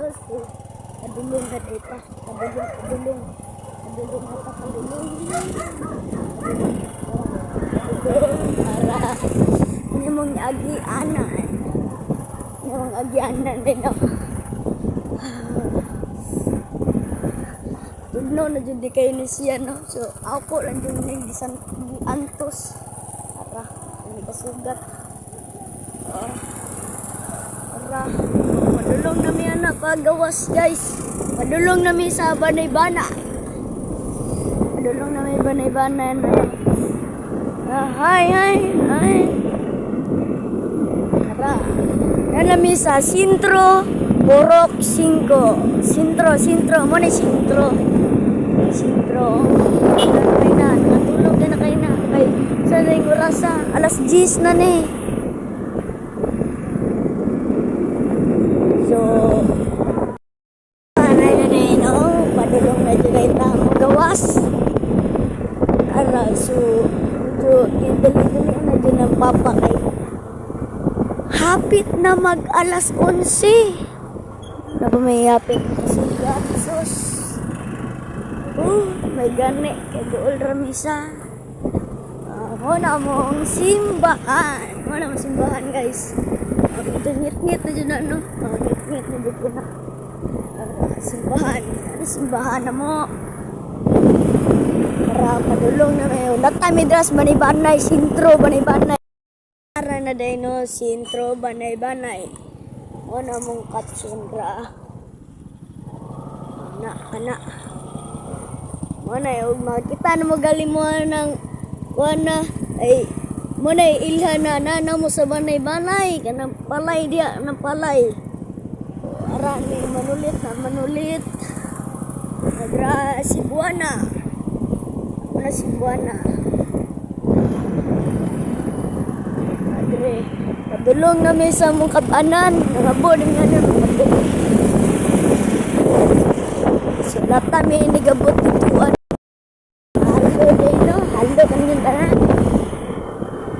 So, kadulong na day pa. Kadulong. Kadulong na pa, kadulong. Para, hindi mong agianan. Hindi mong agianan din ako. Tugno na dyan di kayo ni siya, no? So, ako lang dyan na di antos. Para, hindi kasugat. Para, madulong na may anak pagawas, guys. Madulong na may sa banay-bana. Madulong na may banay-bana na. Hi. Para, nalami sa Sintro, Borok 5. Sintro. Muna Sintro. Natulog na kayo na. Kay, sa daing orasa, alas 10 na ni. So, panay na no? Padulong na dyan ay tamo gawas. So, dali-dali na dyan ang papa kay. Hapit na mag alas 11. Na ba may hapit kasi sus. May gani kay Gool Ramisa. Muna mong simbahan. Guys. Ito ngit-ngit na dyan ano. Ngit-ngit na dyan na. Simbahan. Simbahan na mo. Para padulong na may ulat kami dras banay-banay. Sintro banay-banay. Para na day no. Sintro banay-banay. Muna mong katsundra. Anak. Muna yung makita na magaling mo ng wana ay muna ilha na nana mo sa banay-banay kanang palay dia ng palay. Ara ni manulit nagra si Buana adre padulong na may sa mong kabanan nangabo din nga so lata may inigabot dituan halo kanyan tanan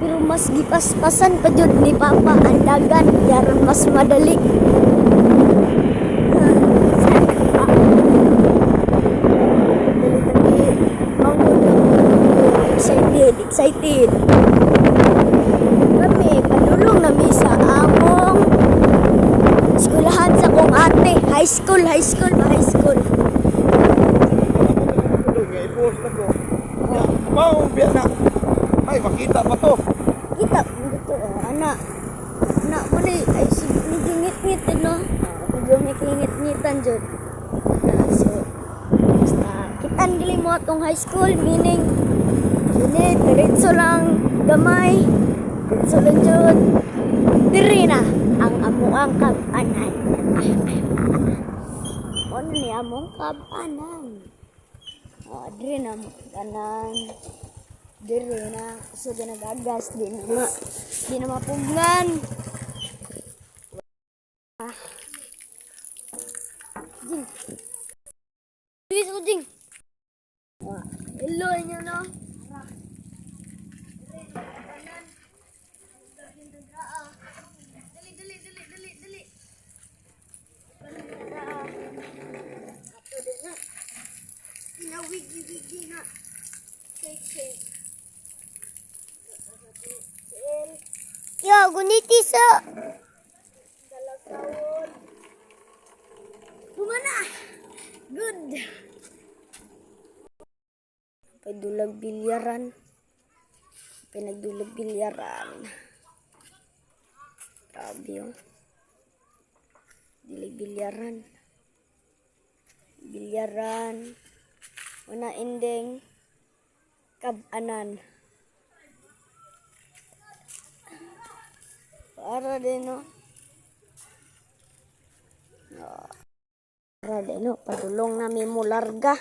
pero mas gipaspasan pa jud ni Papa ang dagan yaron mas madali excited kami padulong na mi sa among eskwelahan sa kong ate high school Mau biar nak. Ay, makita pa to. Kita dito, anak mo ni ay medyo ngit-ngit no. Medyo ngit-ngitan jud. So, basta kitan dili mo atong high school meaning diretso lang gamay. Diretso lang jud. Diri na ang amuang kab-anan. Ano ni among kab-anan? Diri na mo kanan. Diri na so ginagagas di na mapugnan. Jing. Hello inyo no. Dali. Ato din na. Wigi na. Cake. Yo, guniti sa. Dalagawon. Bumana. Good. Pinagdulag bilyaran. Grabe yun. Dilig bilyaran. Una ending kab-anan. Para din no. Padulong namin mo larga.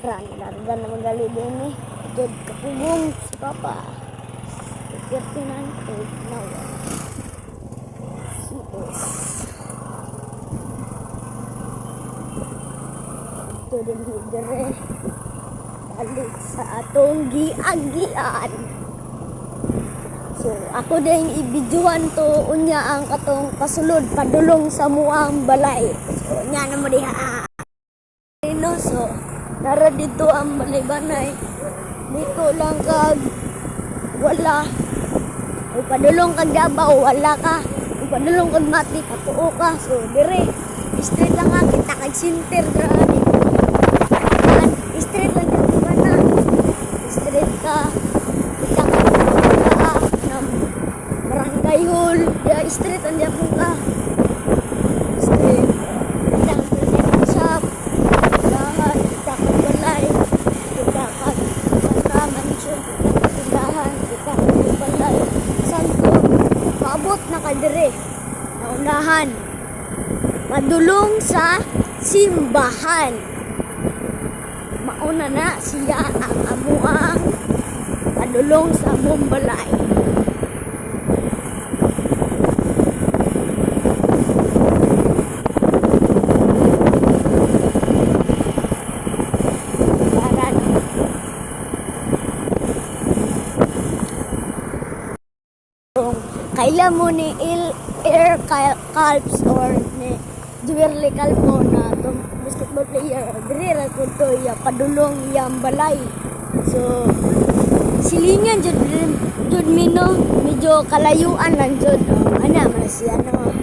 Larga na magali din eh. Jod kapugong si Papa. Ikirtinan ko nawa. Ito din higere. Balik sa atong giagian. So ako din ibidyohan to unya ang katong kasulod padulong sa muang balay. So nya na mo diha. No, so nara dito ang balay-banay. Dito lang kag wala. O padulong kag Davao wala ka. O padulong kag Mati patuo ka. So dire straight lang nga kita kag center grabe. Straight lang dito ka na. Straight ka. Kita ka ng barangay hall. Ya straight ang diapon ka. Straight. Kita ka shop. Kita ka balay. Kita ka mansion. Kita ka balay. Santo. Paabot na ka dire. Naunahan. Madulong sa simbahan. Mauna na siya ang amuang padulong sa Mumbalay. Kaila mo ni air calves or ni Juerli Calvo na itong basketball player. Diri ra ko to ya padulong yang balay. So silingan jud mino medyo kalayuan lang jud. Ana man siya no.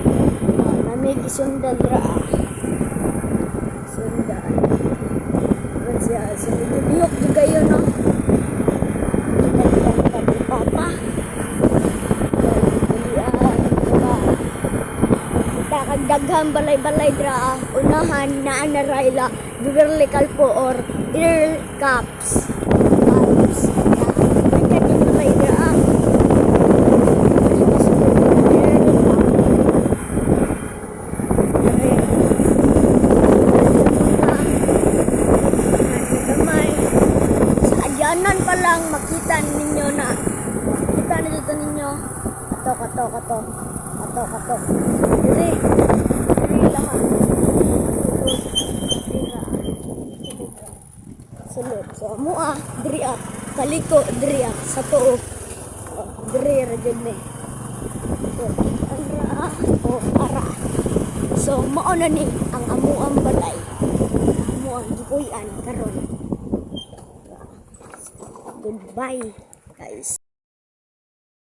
Nami gisundan ra. Sundan. Man siya so diyok juga yun no. Papa. Daghang balay-balay dra unahan na anarayla Juerli Calvo or ear caps. Ayan yung balay dra. Sa adyanan pa lang makita ninyo na. Kita na dito ninyo. Kato. Diri lang. Sulod. So amo diri kaliko diri sa tuo. Diri ra jud ni. Ara. So mao na ni ang amuang balay. Amuang gipuy-an karon. Goodbye guys.